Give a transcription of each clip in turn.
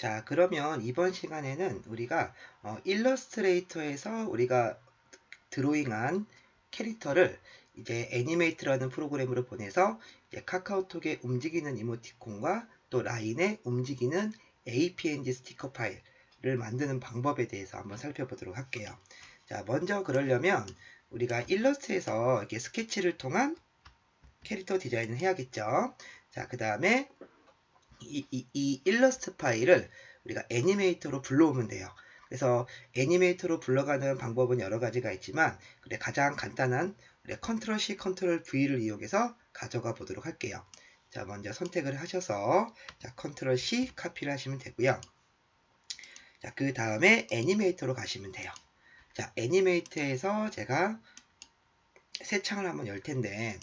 자, 그러면 이번 시간에는 우리가 일러스트레이터에서 우리가 드로잉한 캐릭터를 이제 애니메이트라는 프로그램으로 보내서 이제 카카오톡에 움직이는 이모티콘과 또 라인에 움직이는 APNG 스티커 파일을 만드는 방법에 대해서 한번 살펴보도록 할게요. 자, 먼저 그러려면 우리가 일러스트에서 이렇게 스케치를 통한 캐릭터 디자인을 해야겠죠. 자, 그 다음에 이 일러스트 파일을 우리가 애니메이터로 불러오면 돼요. 그래서 애니메이터로 불러가는 방법은 여러 가지가 있지만 가장 간단한 컨트롤 C, 컨트롤 V를 이용해서 가져가 보도록 할게요. 자, 먼저 선택을 하셔서 자, 컨트롤 C 카피를 하시면 되고요. 자, 그 다음에 애니메이터로 가시면 돼요. 자, 애니메이터에서 제가 새 창을 한번 열 텐데,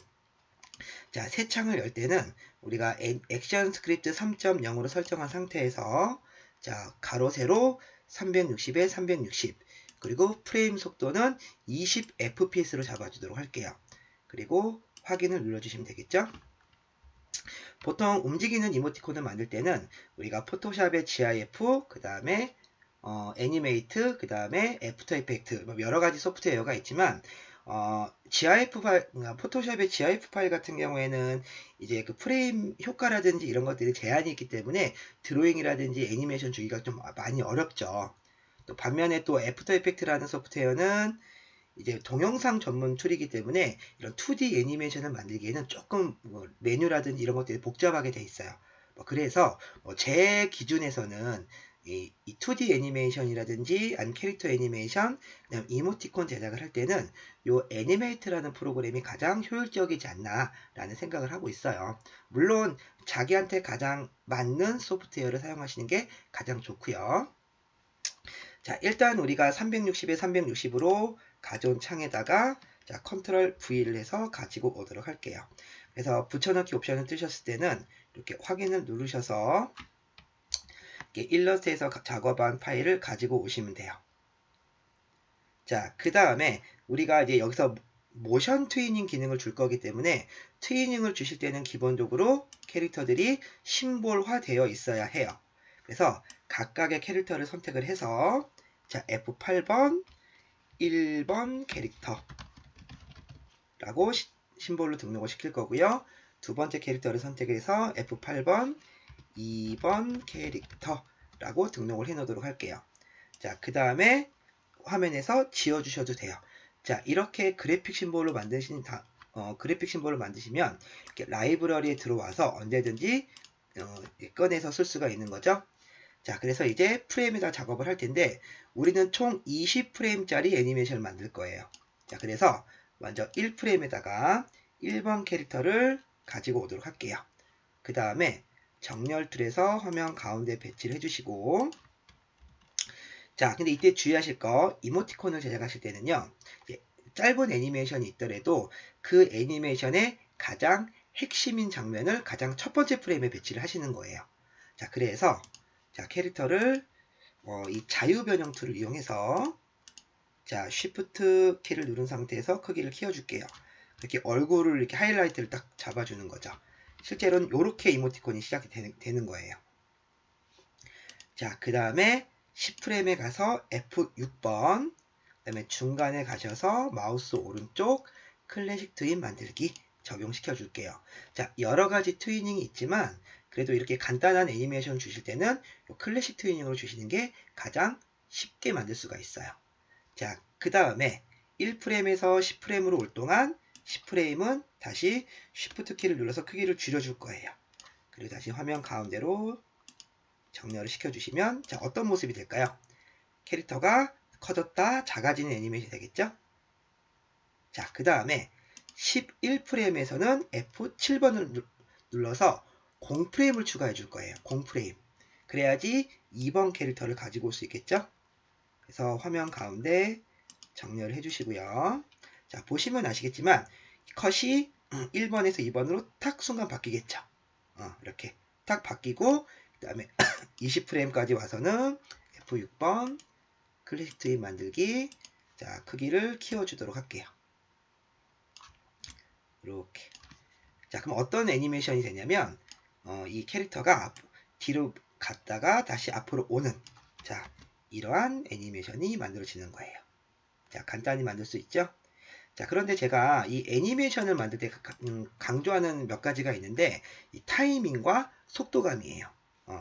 자, 새 창을 열 때는 우리가 액션 스크립트 3.0으로 설정한 상태에서 자, 가로 세로 360에 360 그리고 프레임 속도는 20fps로 잡아주도록 할게요. 그리고 확인을 눌러주시면 되겠죠? 보통 움직이는 이모티콘을 만들 때는 우리가 포토샵의 GIF, 그 다음에 애니메이트, 그 다음에 애프터 이펙트 여러 가지 소프트웨어가 있지만 GIF 파일, 포토샵의 GIF 파일 같은 경우에는 이제 그 프레임 효과라든지 이런 것들이 제한이 있기 때문에 드로잉이라든지 애니메이션 주기가 좀 많이 어렵죠. 또 반면에 또 애프터 이펙트라는 소프트웨어는 이제 동영상 전문 툴이기 때문에 이런 2D 애니메이션을 만들기에는 조금 메뉴라든지 이런 것들이 복잡하게 돼 있어요. 그래서 제 기준에서는 이 2D 애니메이션이라든지 아니면 캐릭터 애니메이션, 그다음 이모티콘 제작을 할 때는 요 애니메이트라는 프로그램이 가장 효율적이지 않나라는 생각을 하고 있어요. 물론 자기한테 가장 맞는 소프트웨어를 사용하시는 게 가장 좋고요. 자, 일단 우리가 360에 360으로 가져온 창에다가 자, 컨트롤 V를 해서 가지고 오도록 할게요. 그래서 붙여넣기 옵션을 뜨셨을 때는 이렇게 확인을 누르셔서 이렇게 일러스트에서 작업한 파일을 가지고 오시면 돼요. 자, 그 다음에 우리가 이제 여기서 모션 트위닝 기능을 줄 거기 때문에 트위닝을 주실 때는 기본적으로 캐릭터들이 심볼화 되어 있어야 해요. 그래서 각각의 캐릭터를 선택을 해서 자, F8번 1번 캐릭터 라고 심볼로 등록을 시킬 거고요. 두 번째 캐릭터를 선택해서 F8번 2번 캐릭터 라고 등록을 해 놓도록 할게요. 자, 그 다음에 화면에서 지워 주셔도 돼요. 자, 이렇게 그래픽 심볼로 그래픽 심볼을 만드시면 이렇게 라이브러리에 들어와서 언제든지 꺼내서 쓸 수가 있는 거죠. 자, 그래서 이제 프레임에다 작업을 할 텐데 우리는 총 20프레임짜리 애니메이션을 만들 거예요. 자, 그래서 먼저 1프레임에다가 1번 캐릭터를 가지고 오도록 할게요. 그 다음에 정렬 툴에서 화면 가운데 배치를 해주시고, 자, 근데 이때 주의하실 거, 이모티콘을 제작하실 때는요, 짧은 애니메이션이 있더라도 그 애니메이션의 가장 핵심인 장면을 가장 첫 번째 프레임에 배치를 하시는 거예요. 자, 그래서 자, 캐릭터를 이 자유 변형 툴을 이용해서 자, Shift 키를 누른 상태에서 크기를 키워줄게요. 이렇게 얼굴을 이렇게 하이라이트를 딱 잡아주는 거죠. 실제로는 이렇게 이모티콘이 시작이 되는 거예요. 자, 그 다음에 10프레임에 가서 F6번, 그 다음에 중간에 가셔서 마우스 오른쪽 클래식 트윈 만들기 적용시켜 줄게요. 자, 여러 가지 트위닝이 있지만 그래도 이렇게 간단한 애니메이션 주실 때는 클래식 트위닝으로 주시는 게 가장 쉽게 만들 수가 있어요. 자, 그 다음에 1프레임에서 10프레임으로 올 동안 10프레임은 다시 Shift 키를 눌러서 크기를 줄여줄 거예요. 그리고 다시 화면 가운데로 정렬을 시켜주시면 자, 어떤 모습이 될까요? 캐릭터가 커졌다 작아지는 애니메이션이 되겠죠? 자, 그 다음에 11프레임에서는 F7번을 눌러서 0프레임을 추가해 줄 거예요. 0프레임. 그래야지 2번 캐릭터를 가지고 올 수 있겠죠? 그래서 화면 가운데 정렬을 해주시고요. 자, 보시면 아시겠지만 컷이 1번에서 2번으로 탁 순간 바뀌겠죠? 이렇게 탁 바뀌고 그 다음에 20프레임까지 와서는 F6번 클래식 트윈 만들기. 자, 크기를 키워주도록 할게요. 이렇게. 자, 그럼 어떤 애니메이션이 되냐면 이 캐릭터가 뒤로 갔다가 다시 앞으로 오는, 자, 이러한 애니메이션이 만들어지는 거예요. 자, 간단히 만들 수 있죠? 자, 그런데 제가 이 애니메이션을 만들 때 강조하는 몇 가지가 있는데, 이 타이밍과 속도감이에요.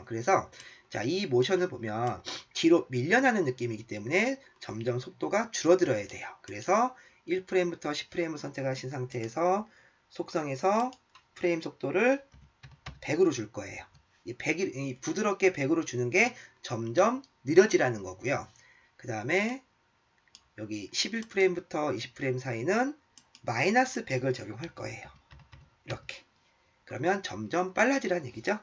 그래서, 자, 이 모션을 보면 뒤로 밀려나는 느낌이기 때문에 점점 속도가 줄어들어야 돼요. 그래서 1프레임부터 10프레임을 선택하신 상태에서 속성에서 프레임 속도를 100으로 줄 거예요. 이 부드럽게 100으로 주는 게 점점 느려지라는 거고요. 그 다음에 여기 11프레임부터 20프레임 사이는 마이너스 100을 적용할 거예요. 이렇게. 그러면 점점 빨라지라는 얘기죠.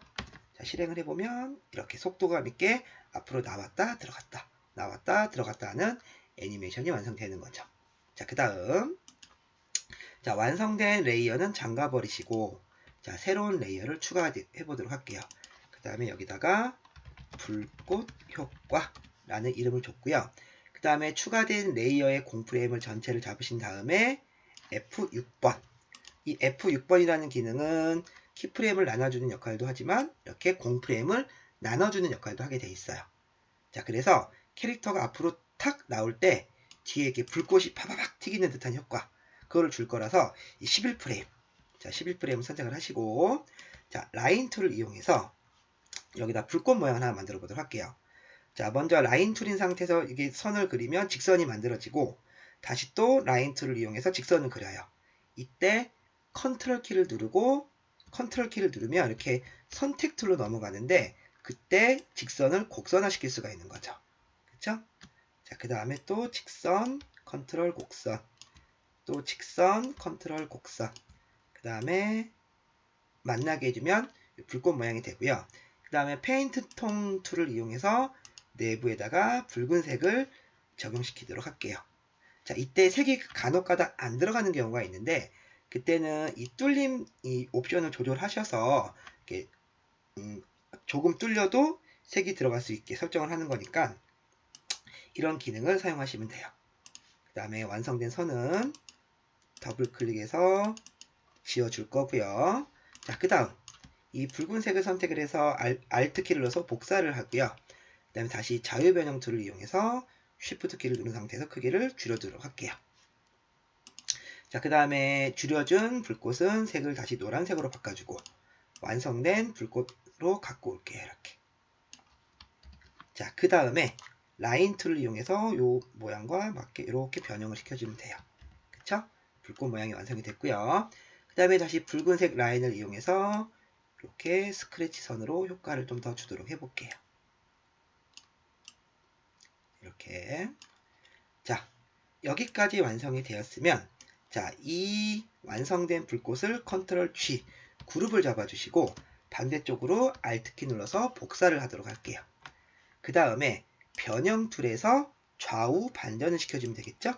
자, 실행을 해보면 이렇게 속도감 있게 앞으로 나왔다 들어갔다 나왔다 들어갔다 하는 애니메이션이 완성되는 거죠. 자, 그 다음, 자, 완성된 레이어는 잠가 버리시고, 자, 새로운 레이어를 추가해 보도록 할게요. 그 다음에 여기다가 불꽃 효과라는 이름을 줬고요. 그 다음에 추가된 레이어의 공프레임을 전체를 잡으신 다음에 F6번, 이 F6번이라는 기능은 키프레임을 나눠주는 역할도 하지만 이렇게 공프레임을 나눠주는 역할도 하게 돼 있어요. 자, 그래서 캐릭터가 앞으로 탁 나올 때 뒤에 이렇게 불꽃이 파바박 튀기는 듯한 효과, 그거를 줄 거라서 이 11프레임, 자, 11프레임을 선택을 하시고, 자, 라인 툴을 이용해서 여기다 불꽃 모양 하나 만들어 보도록 할게요. 자, 먼저 라인 툴인 상태에서 이게 선을 그리면 직선이 만들어지고, 다시 또 라인 툴을 이용해서 직선을 그려요. 이때 컨트롤 키를 누르고, 컨트롤 키를 누르면 이렇게 선택 툴로 넘어가는데, 그때 직선을 곡선화 시킬 수가 있는 거죠. 그쵸? 자, 그 다음에 또 직선, 컨트롤 곡선, 또 직선, 컨트롤 곡선, 그 다음에 만나게 해주면 불꽃 모양이 되고요. 그 다음에 페인트 톤 툴을 이용해서 내부에다가 붉은색을 적용시키도록 할게요. 자, 이때 색이 간혹가다 안 들어가는 경우가 있는데, 그때는 이 뚫림 이 옵션을 조절하셔서 이렇게 조금 뚫려도 색이 들어갈 수 있게 설정을 하는 거니까 이런 기능을 사용하시면 돼요. 그 다음에 완성된 선은 더블 클릭해서 지워줄 거고요. 자, 그 다음 이 붉은색을 선택을 해서 Alt 키를 눌러서 복사를 하고요. 그 다음에 다시 자유 변형 툴을 이용해서 Shift 키를 누른 상태에서 크기를 줄여두도록 할게요. 자, 그 다음에 줄여준 불꽃은 색을 다시 노란색으로 바꿔주고, 완성된 불꽃으로 갖고 올게요. 이렇게. 자, 그 다음에 라인 툴을 이용해서 요 모양과 맞게 이렇게 변형을 시켜주면 돼요. 그쵸? 불꽃 모양이 완성이 됐고요. 그 다음에 다시 붉은색 라인을 이용해서 이렇게 스크래치 선으로 효과를 좀 더 주도록 해볼게요. 이렇게. 자, 여기까지 완성이 되었으면, 자, 이 완성된 불꽃을 컨트롤 G, 그룹을 잡아주시고 반대쪽으로 Alt 키 눌러서 복사를 하도록 할게요. 그 다음에 변형 툴에서 좌우 반전을 시켜주면 되겠죠?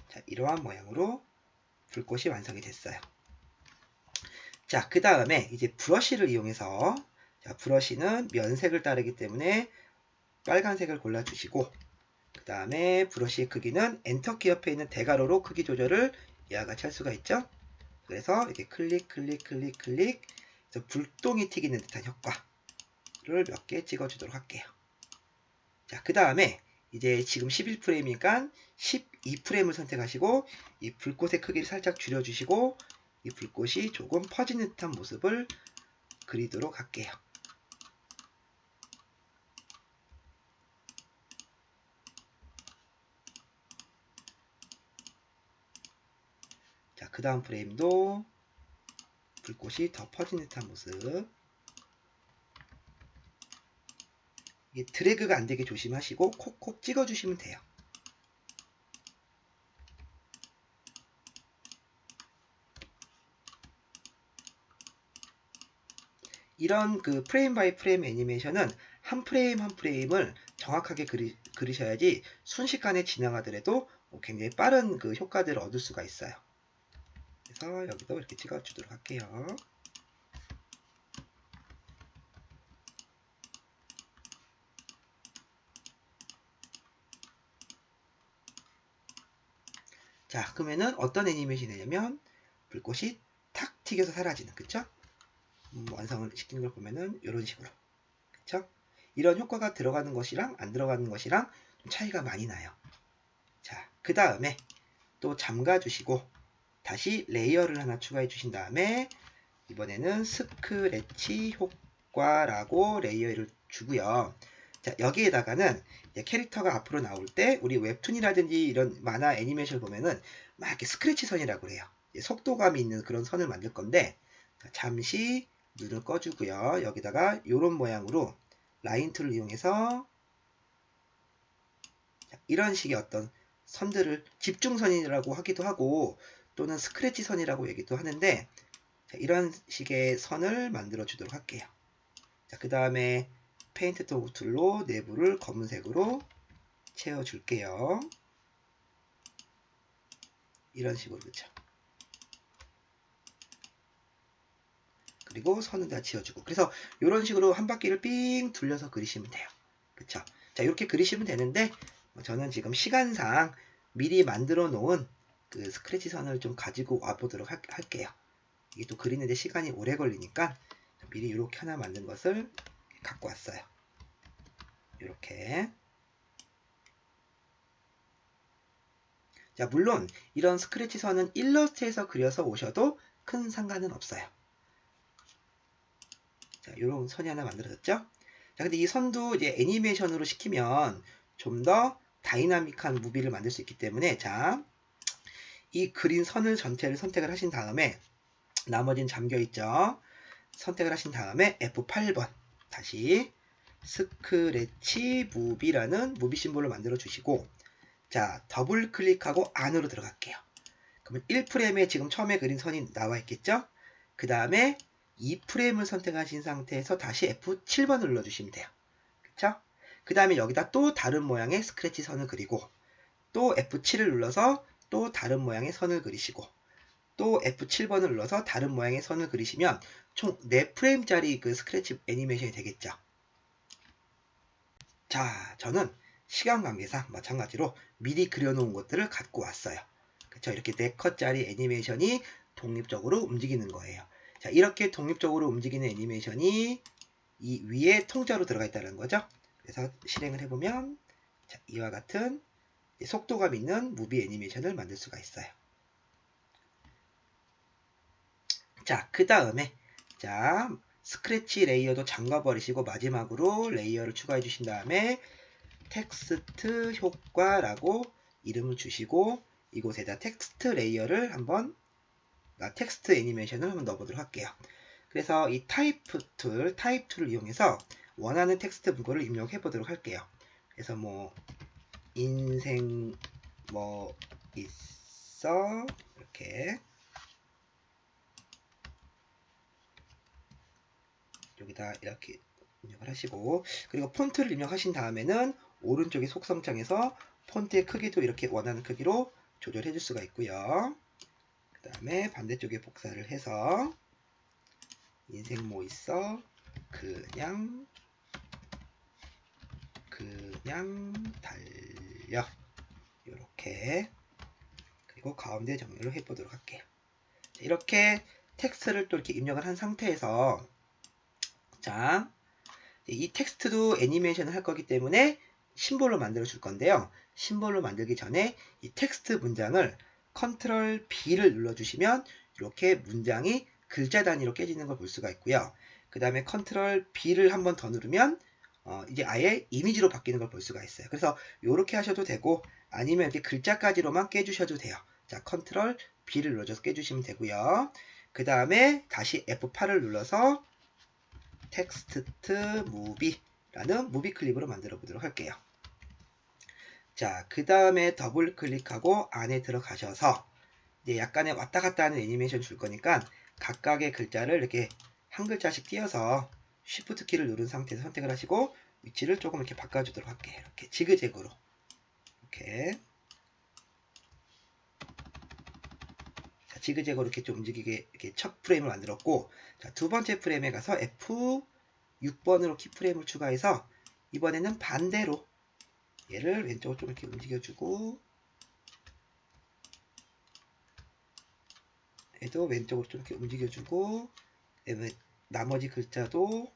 자, 이러한 모양으로 불꽃이 완성이 됐어요. 자, 그 다음에 이제 브러쉬를 이용해서, 자, 브러쉬는 면색을 따르기 때문에 빨간색을 골라주시고, 그 다음에 브러쉬의 크기는 엔터키 옆에 있는 대괄호로 크기 조절을 이와 같이 할 수가 있죠. 그래서 이렇게 클릭 클릭 클릭 클릭 해서 불똥이 튀기는 듯한 효과를 몇 개 찍어주도록 할게요. 자, 그 다음에 이제 지금 11프레임이니까 12프레임을 선택하시고 이 불꽃의 크기를 살짝 줄여주시고 이 불꽃이 조금 퍼지는 듯한 모습을 그리도록 할게요. 자, 그 다음 프레임도 불꽃이 더 퍼지는 듯한 모습. 이게 드래그가 안 되게 조심하시고 콕콕 찍어주시면 돼요. 이런 그 프레임 바이 프레임 애니메이션은 한 프레임 한 프레임을 정확하게 그리셔야지 순식간에 지나가더라도 굉장히 빠른 그 효과들을 얻을 수가 있어요. 그래서 여기도 이렇게 찍어주도록 할게요. 자, 그러면은 어떤 애니메이션이냐면 불꽃이 탁 튀겨서 사라지는, 그쵸? 완성을 시키는 걸 보면은 이런 식으로, 그쵸? 이런 효과가 들어가는 것이랑 안 들어가는 것이랑 좀 차이가 많이 나요. 자, 그 다음에 또 잠가 주시고 다시 레이어를 하나 추가해 주신 다음에 이번에는 스크래치 효과라고 레이어를 주고요. 자, 여기에다가는 캐릭터가 앞으로 나올 때 우리 웹툰이라든지 이런 만화 애니메이션을 보면은 막 이렇게 스크래치 선이라고 그래요. 속도감이 있는 그런 선을 만들 건데, 자, 잠시 눈을 꺼주고요. 여기다가 이런 모양으로 라인 툴을 이용해서 이런 식의 어떤 선들을 집중선이라고 하기도 하고 또는 스크래치 선이라고 얘기도 하는데, 자, 이런 식의 선을 만들어 주도록 할게요. 자, 그 다음에 페인트 툴로 내부를 검은색으로 채워줄게요. 이런 식으로, 그쵸? 그리고 선은 다 지워주고. 그래서 이런 식으로 한 바퀴를 삥 둘러서 그리시면 돼요. 그쵸? 자, 이렇게 그리시면 되는데, 저는 지금 시간상 미리 만들어 놓은 그 스크래치 선을 좀 가지고 와보도록 할게요. 이게 또 그리는데 시간이 오래 걸리니까 미리 이렇게 하나 만든 것을 갖고 왔어요. 이렇게. 자, 물론 이런 스크래치 선은 일러스트에서 그려서 오셔도 큰 상관은 없어요. 자, 이런 선이 하나 만들어졌죠? 자, 근데 이 선도 이제 애니메이션으로 시키면 좀 더 다이나믹한 무비를 만들 수 있기 때문에, 자, 이 그린 선을 전체를 선택을 하신 다음에 나머지는 잠겨 있죠. 선택을 하신 다음에 F8번 다시 스크래치 무비라는 무비 심볼을 만들어 주시고, 자, 더블 클릭하고 안으로 들어갈게요. 그러면 1프레임에 지금 처음에 그린 선이 나와 있겠죠? 그 다음에 2프레임을 선택하신 상태에서 다시 F7번을 눌러주시면 돼요. 그쵸? 그 다음에 여기다 또 다른 모양의 스크래치 선을 그리고 또 F7을 눌러서 또 다른 모양의 선을 그리시고 또 F7번을 눌러서 다른 모양의 선을 그리시면 총 4프레임짜리 그 스크래치 애니메이션이 되겠죠. 자, 저는 시간 관계상 마찬가지로 미리 그려놓은 것들을 갖고 왔어요. 그쵸? 이렇게 4컷짜리 애니메이션이 독립적으로 움직이는 거예요. 자, 이렇게 독립적으로 움직이는 애니메이션이 이 위에 통째로 들어가 있다는 거죠. 그래서 실행을 해보면 자, 이와 같은 속도감 있는 무비 애니메이션을 만들 수가 있어요. 자, 그 다음에 자, 스크래치 레이어도 잠가버리시고 마지막으로 레이어를 추가해 주신 다음에 텍스트 효과라고 이름을 주시고 이곳에다 텍스트 레이어를 한번 텍스트 애니메이션을 한번 넣어보도록 할게요. 그래서 이 타입 툴을 이용해서 원하는 텍스트 문구를 입력해 보도록 할게요. 그래서 뭐 인생 뭐 있어 이렇게 여기다 이렇게 입력을 하시고, 그리고 폰트를 입력하신 다음에는 오른쪽에 속성창에서 폰트의 크기도 이렇게 원하는 크기로 조절해 줄 수가 있고요. 그 다음에 반대쪽에 복사를 해서 인생 뭐 있어 그냥 달려 이렇게, 그리고 가운데 정렬을 해보도록 할게요. 이렇게 텍스트를 또 이렇게 입력을 한 상태에서 자, 이 텍스트도 애니메이션을 할 거기 때문에 심볼로 만들어 줄 건데요. 심볼로 만들기 전에 이 텍스트 문장을 컨트롤 B를 눌러주시면 이렇게 문장이 글자 단위로 깨지는 걸 볼 수가 있고요. 그 다음에 컨트롤 B를 한 번 더 누르면 이제 아예 이미지로 바뀌는 걸 볼 수가 있어요. 그래서 이렇게 하셔도 되고 아니면 이렇게 글자까지로만 깨주셔도 돼요. 자, 컨트롤 B를 눌러줘서 깨주시면 되고요. 그 다음에 다시 F8을 눌러서 텍스트 무비라는 무비 클립으로 만들어 보도록 할게요. 자, 그 다음에 더블 클릭하고 안에 들어가셔서 이제 약간의 왔다 갔다 하는 애니메이션 줄 거니까 각각의 글자를 이렇게 한 글자씩 띄어서 쉬프트 키를 누른 상태에서 선택을 하시고 위치를 조금 이렇게 바꿔주도록 할게요. 이렇게 지그재그로 이렇게 자, 지그재그로 이렇게 좀 움직이게 이렇게 첫 프레임을 만들었고, 자, 두 번째 프레임에 가서 F6번으로 키프레임을 추가해서 이번에는 반대로 얘를 왼쪽으로 좀 이렇게 움직여주고 얘도 왼쪽으로 좀 이렇게 움직여주고 나머지 글자도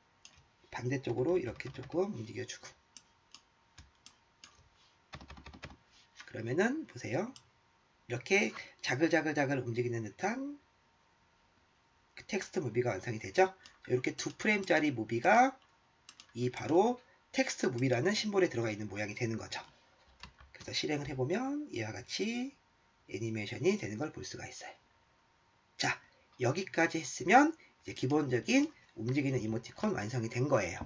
반대쪽으로 이렇게 조금 움직여주고. 그러면은 보세요. 이렇게 자글자글자글 움직이는 듯한 그 텍스트 무비가 완성이 되죠. 이렇게 2프레임짜리 무비가 이 바로 텍스트 무비라는 심볼에 들어가 있는 모양이 되는 거죠. 그래서 실행을 해보면 이와 같이 애니메이션이 되는 걸 볼 수가 있어요. 자, 여기까지 했으면 이제 기본적인 움직이는 이모티콘 완성이 된 거예요.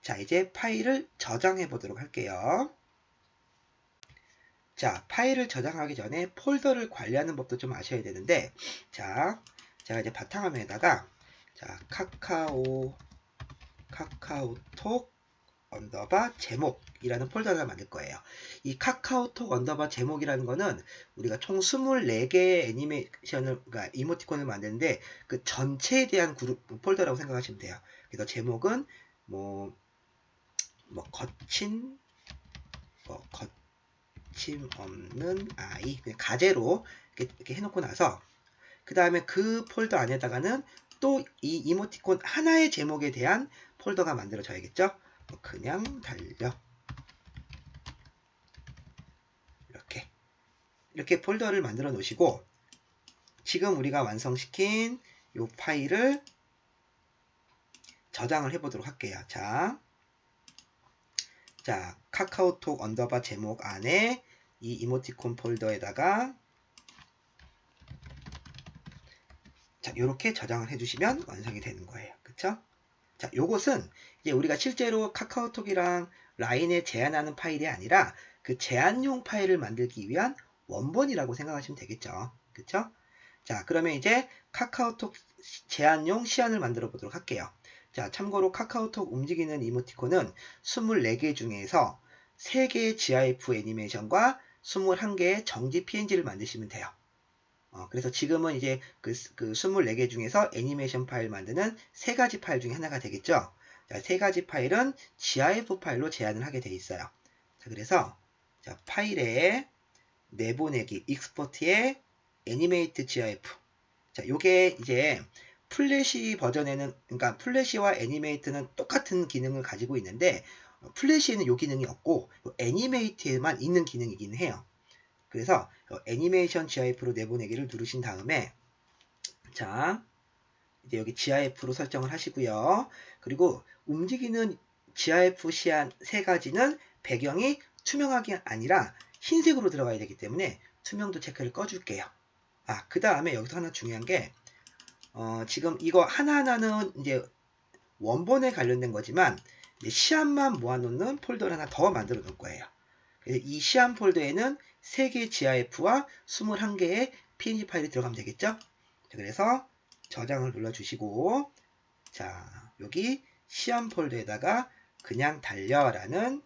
자, 이제 파일을 저장해 보도록 할게요. 자, 파일을 저장하기 전에 폴더를 관리하는 법도 좀 아셔야 되는데, 자, 제가 이제 바탕화면에다가 자, 카카오톡 언더바 제목이라는 폴더를 만들 거예요. 이 카카오톡 언더바 제목이라는 거는 우리가 총 24개의 애니메이션을, 그러니까 이모티콘을 만드는데 그 전체에 대한 그룹 폴더라고 생각하시면 돼요. 그래서 제목은 거침 없는 아이, 그냥 가제로 이렇게 해놓고 나서 그 다음에 그 폴더 안에다가는 또 이 이모티콘 하나의 제목에 대한 폴더가 만들어져야겠죠. 그냥 달려, 이렇게 폴더를 만들어 놓으시고, 지금 우리가 완성시킨 이 파일을 저장을 해 보도록 할게요. 자, 카카오톡 언더바 제목 안에 이 이모티콘 폴더에다가 자, 이렇게 저장을 해주시면 완성이 되는 거예요. 그쵸? 자, 요것은 이제 우리가 실제로 카카오톡이랑 라인에 제한하는 파일이 아니라 그 제한용 파일을 만들기 위한 원본이라고 생각하시면 되겠죠. 그쵸? 자, 그러면 이제 카카오톡 제한용 시안을 만들어 보도록 할게요. 자, 참고로 카카오톡 움직이는 이모티콘은 24개 중에서 3개의 GIF 애니메이션과 21개의 정지 PNG를 만드시면 돼요. 그래서 지금은 이제 그 24개 중에서 애니메이션 파일 만드는 3가지 파일 중에 하나가 되겠죠. 자, 3가지 파일은 GIF 파일로 제한을 하게 돼 있어요. 자, 그래서 자, 파일에 내보내기, 익스포트에 애니메이트 GIF. 자, 요게 이제 플래시 버전에는, 그러니까 플래시와 애니메이트는 똑같은 기능을 가지고 있는데 플래시에는 요 기능이 없고 애니메이트에만 있는 기능이긴 해요. 그래서 애니메이션 GIF로 내보내기를 누르신 다음에 자, 이제 여기 GIF로 설정을 하시고요. 그리고 움직이는 GIF 시안 3가지는 배경이 투명하게 아니라 흰색으로 들어가야 되기 때문에 투명도 체크를 꺼줄게요. 그 다음에 여기서 하나 중요한 게 지금 이거 하나하나는 이제 원본에 관련된 거지만 이제 시안만 모아놓는 폴더를 하나 더 만들어 놓을 거예요. 그래서 이 시안 폴더에는 3개의 GIF와 21개의 PNG 파일이 들어가면 되겠죠? 그래서 저장을 눌러주시고, 자, 여기 시안 폴더에다가 그냥 달려라는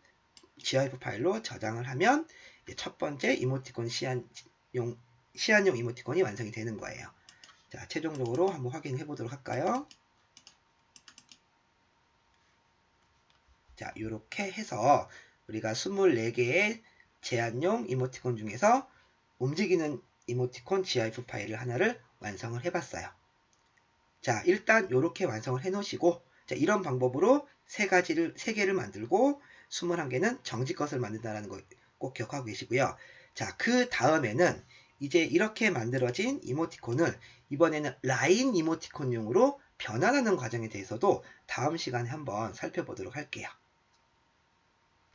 GIF 파일로 저장을 하면 첫 번째 이모티콘 시안용 이모티콘이 완성이 되는 거예요. 자, 최종적으로 한번 확인해 보도록 할까요? 자, 이렇게 해서 우리가 24개의 제한용 이모티콘 중에서 움직이는 이모티콘 GIF 파일을 하나를 완성을 해봤어요. 자, 일단 이렇게 완성을 해 놓으시고, 자, 이런 방법으로 3개를 만들고 21개는 정지 것을 만든다는 거 꼭 기억하고 계시고요. 자, 그 다음에는 이제 이렇게 만들어진 이모티콘을 이번에는 라인 이모티콘용으로 변환하는 과정에 대해서도 다음 시간에 한번 살펴보도록 할게요.